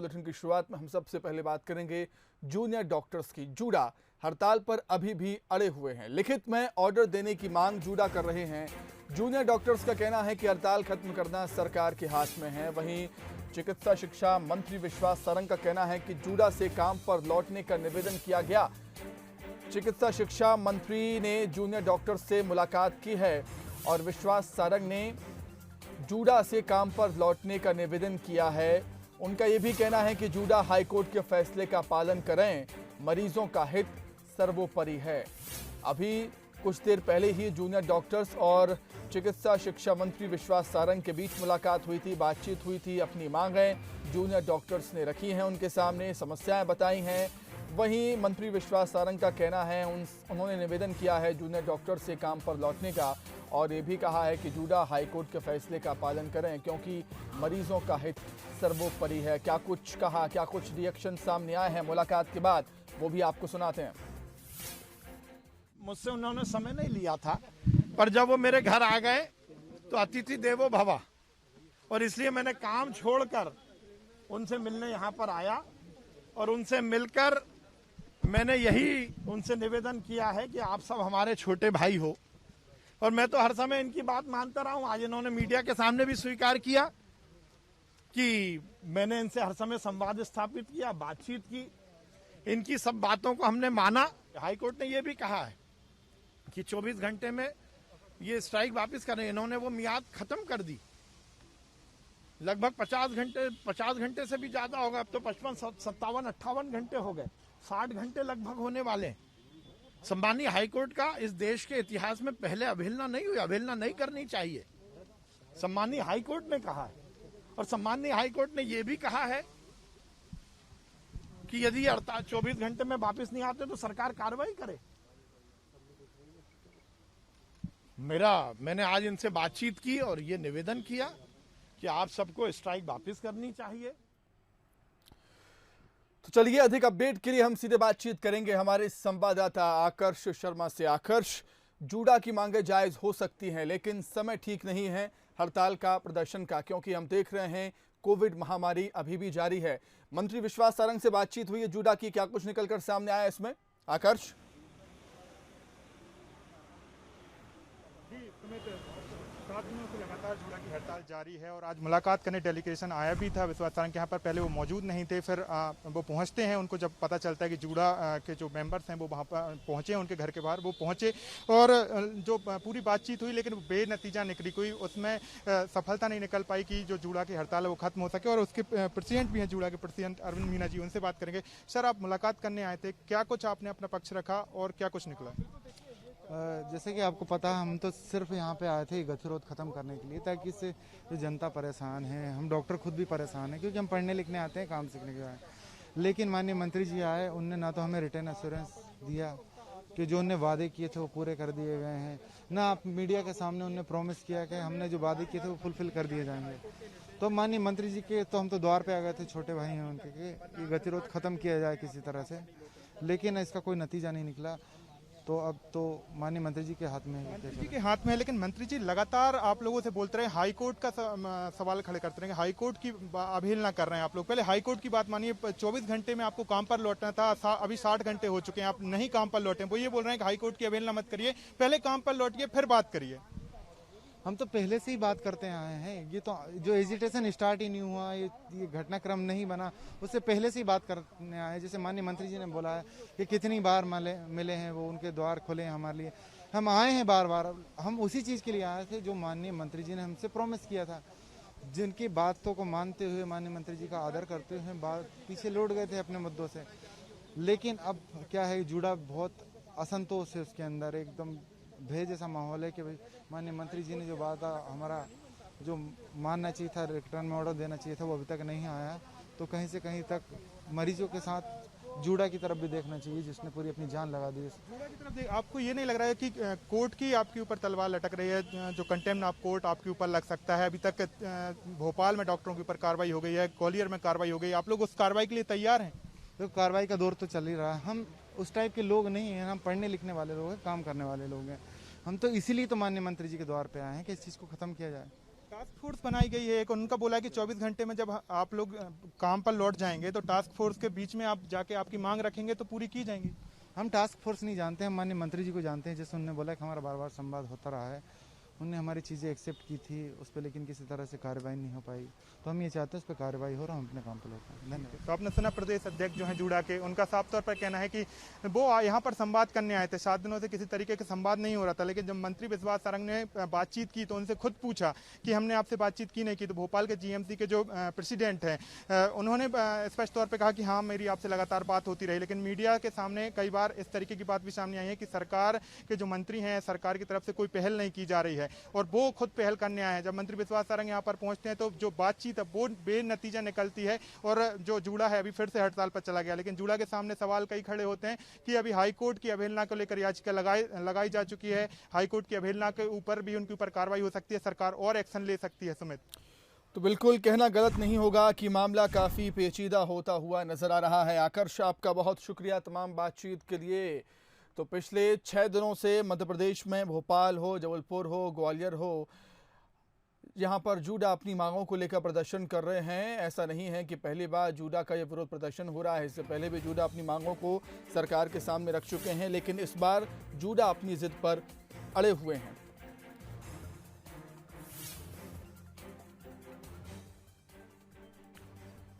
Bulletin की शुरुआत में हम सबसे पहले बात करेंगे जूनियर डॉक्टर्स की। जूडा हड़ताल पर अभी भी अड़े हुए हैं। लिखित में ऑर्डर देने की मांग जूडा कर रहे हैं। जूनियर डॉक्टर्स का कहना है कि हड़ताल खत्म करना सरकार के हाथ में है। वहीं चिकित्सा शिक्षा मंत्री विश्वास सारंग का कहना है कि जूडा से काम पर लौटने का निवेदन किया गया। चिकित्सा शिक्षा मंत्री ने जूनियर डॉक्टर्स से मुलाकात की है और विश्वास सारंग ने जूडा से काम पर लौटने का निवेदन किया है। उनका यह भी कहना है कि जूडा हाईकोर्ट के फैसले का पालन करें, मरीजों का हित सर्वोपरि है। अभी कुछ देर पहले ही जूनियर डॉक्टर्स और चिकित्सा शिक्षा मंत्री विश्वास सारंग के बीच मुलाकात हुई थी, बातचीत हुई थी। अपनी मांगें जूनियर डॉक्टर्स ने रखी हैं, उनके सामने समस्याएं बताई हैं। वहीं मंत्री विश्वास सारंग का कहना है उन्होंने निवेदन किया है जूनियर डॉक्टर से काम पर लौटने का और ये भी कहा है कि जूडा हाईकोर्ट के फैसले का पालन करें क्योंकि मरीजों का हित सर्वोपरि है। क्या कुछ कहा, क्या कुछ रिएक्शन सामने आए हैं मुलाकात के बाद, वो भी आपको सुनाते हैं। मुझसे उन्होंने समय नहीं लिया था, पर जब वो मेरे घर आ गए तो अतिथि देवो भव, और इसलिए मैंने काम छोड़कर उनसे मिलने यहाँ पर आया और उनसे मिलकर मैंने यही उनसे निवेदन किया है कि आप सब हमारे छोटे भाई हो। और मैं तो हर समय इनकी बात मानता रहा हूं। आज इन्होंने मीडिया के सामने भी स्वीकार किया कि मैंने इनसे हर समय संवाद स्थापित किया, बातचीत की, इनकी सब बातों को हमने माना। हाईकोर्ट ने यह भी कहा है कि 24 घंटे में ये स्ट्राइक वापस करें। इन्होंने वो मियाद खत्म कर दी, लगभग 50 घंटे से भी ज्यादा होगा। अब तो 55, 57, 58 घंटे हो गए, 60 घंटे लगभग होने वाले। सम्मानीय हाईकोर्ट का इस देश के इतिहास में पहले अवहेलना नहीं हुई, अवहेलना नहीं करनी चाहिए, सम्मानीय हाईकोर्ट ने कहा है। और सम्मानीय हाईकोर्ट ने यह भी कहा है कि यदि 24 घंटे में वापस नहीं आते तो सरकार कार्रवाई करे। मैंने आज इनसे बातचीत की और ये निवेदन किया कि आप सबको स्ट्राइक वापस करनी चाहिए। तो चलिए, अधिक अपडेट के लिए हम सीधे बातचीत करेंगे हमारे संवाददाता आकर्ष शर्मा से। आकर्ष, जूडा की मांगे जायज हो सकती हैं लेकिन समय ठीक नहीं है हड़ताल का, प्रदर्शन का, क्योंकि हम देख रहे हैं कोविड महामारी अभी भी जारी है। मंत्री विश्वास सारंग से बातचीत हुई है जूडा की, क्या कुछ निकलकर सामने आया इसमें आकर्ष? लगातार जूडा की हड़ताल जारी है और आज मुलाकात करने डेलीगेशन आया भी था विश्वास सारंग के यहाँ पर। पहले वो मौजूद नहीं थे, फिर वो पहुँचते हैं। उनको जब पता चलता है कि जूडा के जो मेंबर्स हैं वो वहाँ पर पहुँचे, उनके घर के बाहर वो पहुँचे और जो पूरी बातचीत हुई लेकिन वो बेनतीजा निकली। कोई उसमें सफलता नहीं निकल पाई कि जो जूडा की हड़ताल है वो खत्म हो सके। और उसके प्रेसिडेंट भी हैं, जूडा के प्रेसिडेंट अरविंद मीना जी, उनसे बात करेंगे। सर, आप मुलाकात करने आए थे, क्या कुछ आपने अपना पक्ष रखा और क्या कुछ निकला? जैसे कि आपको पता है, हम तो सिर्फ यहाँ पे आए थे गतिरोध खत्म करने के लिए, ताकि इससे जो जनता परेशान है, हम डॉक्टर खुद भी परेशान हैं क्योंकि हम पढ़ने लिखने आते हैं, काम सीखने के बाद। लेकिन माननीय मंत्री जी आए, उनने ना तो हमें रिटर्न एश्योरेंस दिया कि जो उनने वादे किए थे वो पूरे कर दिए गए हैं, ना आप मीडिया के सामने उनने प्रॉमिस किया कि हमने जो वादे किए थे वो फुलफिल कर दिए जाएंगे। तो माननीय मंत्री जी के तो हम तो द्वार पे आ गए थे, छोटे भाई हैं उनके, कि गतिरोध खत्म किया जाए किसी तरह से, लेकिन इसका कोई नतीजा नहीं निकला। तो अब तो माननीय मंत्री जी के हाथ में है, मंत्री जी के हाथ में है। लेकिन मंत्री जी लगातार आप लोगों से बोलते रहे, हाईकोर्ट का सवाल खड़े करते रहे, हाईकोर्ट की अवहेलना कर रहे हैं आप लोग। पहले हाईकोर्ट की बात मानिए, 24 घंटे में आपको काम पर लौटना था, अभी 60 घंटे हो चुके हैं, आप नहीं काम पर लौटे। वो ये बोल रहे हैं कि हाईकोर्ट की अवहेलना मत करिए, पहले काम पर लौटिए फिर बात करिए। हम तो पहले से ही बात करते आए हैं। ये तो जो एजिटेशन स्टार्ट ही नहीं हुआ, ये घटनाक्रम नहीं बना, उससे पहले से ही बात करने आए। जैसे माननीय मंत्री जी ने बोला है कि कितनी बार मिले हैं, वो उनके द्वार खुले हैं हमारे लिए, हम आए हैं बार बार। हम उसी चीज़ के लिए आए थे जो माननीय मंत्री जी ने हमसे प्रॉमिस किया था, जिनकी बातों को मानते हुए, माननीय मंत्री जी का आदर करते हुए बात पीछे लौट गए थे अपने मुद्दों से। लेकिन अब क्या है, जूडा बहुत असंतोष है, उसके अंदर एकदम भय जैसा माहौल है कि भाई माननीय मंत्री जी ने जो बात हमारा जो मानना चाहिए था, रिटर्न में ऑर्डर देना चाहिए था, वो अभी तक नहीं आया। तो कहीं से कहीं तक मरीजों के साथ जूडा की तरफ भी देखना चाहिए, जिसने पूरी अपनी जान लगा दी। जूडा की तरफ आपको ये नहीं लग रहा है कि कोर्ट की आपके ऊपर तलवार लटक रही है, जो कंटेम्प्ट ऑफ कोर्ट आपके ऊपर लग सकता है? अभी तक भोपाल में डॉक्टरों के ऊपर कार्रवाई हो गई है, ग्वालियर में कार्रवाई हो गई, आप लोग उस कार्रवाई के लिए तैयार हैं? तो कार्रवाई का दौर तो चल ही रहा है। हम उस टाइप के लोग नहीं हैं, हम पढ़ने लिखने वाले लोग हैं, काम करने वाले लोग हैं। हम तो इसीलिए तो माननीय मंत्री जी के द्वार पे आए हैं कि इस चीज़ को खत्म किया जाए। टास्क फोर्स बनाई गई है एक, उनका बोला है कि 24 घंटे में जब आप लोग काम पर लौट जाएंगे तो टास्क फोर्स के बीच में आप जाके आपकी मांग रखेंगे तो पूरी की जाएंगी। हम टास्क फोर्स नहीं जानते, हम माननीय मंत्री जी को जानते हैं। जैसे उन्होंने बोला कि हमारा बार बार संवाद होता रहा है, उनने हमारी चीज़ें एक्सेप्ट की थी उस पर, लेकिन किसी तरह से कार्रवाई नहीं हो पाई। तो हम ये चाहते हैं उस पर कार्रवाई हो और हम अपने काम पर लौट पाएं। धन्यवाद। तो आपने सुना प्रदेश अध्यक्ष जो है जूडा के, उनका साफ तौर पर कहना है कि वो यहाँ पर संवाद करने आए थे, 7 दिनों से किसी तरीके का संवाद नहीं हो रहा था, लेकिन जब मंत्री विश्वास सारंग ने बातचीत की तो उनसे खुद पूछा कि हमने आपसे बातचीत की नहीं की। तो भोपाल के जीएमसी के जो प्रेसिडेंट हैं उन्होंने स्पष्ट तौर पर कहा कि हाँ मेरी आपसे लगातार बात होती रही, लेकिन मीडिया के सामने कई बार इस तरीके की बात भी सामने आई है कि सरकार के जो मंत्री हैं, सरकार की तरफ से कोई पहल नहीं की जा रही है और वो खुद पहल करने आए हैं। जब मंत्री विश्वास सारंग यहाँ पर पहुंचते हैं तो जो बातचीत है वो बेनतीजा निकलती है और जो जूडा है अभी फिर से हड़ताल पर चला गया। लेकिन जूडा के सामने सवाल कई खड़े होते हैं कि अभी हाईकोर्ट की अवहेलना को लेकर याचिका लगाई जा चुकी है, हाईकोर्ट की अवहेलना के ऊपर भी उनके ऊपर कार्रवाई हो सकती है, सरकार और एक्शन ले सकती है। सुमित, तो बिल्कुल कहना गलत नहीं होगा कि मामला काफ़ी पेचीदा होता हुआ नजर आ रहा है। आकर्ष, आपका बहुत शुक्रिया तमाम बातचीत के लिए। तो पिछले 6 दिनों से मध्य प्रदेश में भोपाल हो, जबलपुर हो, ग्वालियर हो, यहाँ पर जूडा अपनी मांगों को लेकर प्रदर्शन कर रहे हैं। ऐसा नहीं है कि पहली बार जूडा का यह विरोध प्रदर्शन हो रहा है, इससे पहले भी जूडा अपनी मांगों को सरकार के सामने रख चुके हैं, लेकिन इस बार जूडा अपनी जिद पर अड़े हुए हैं।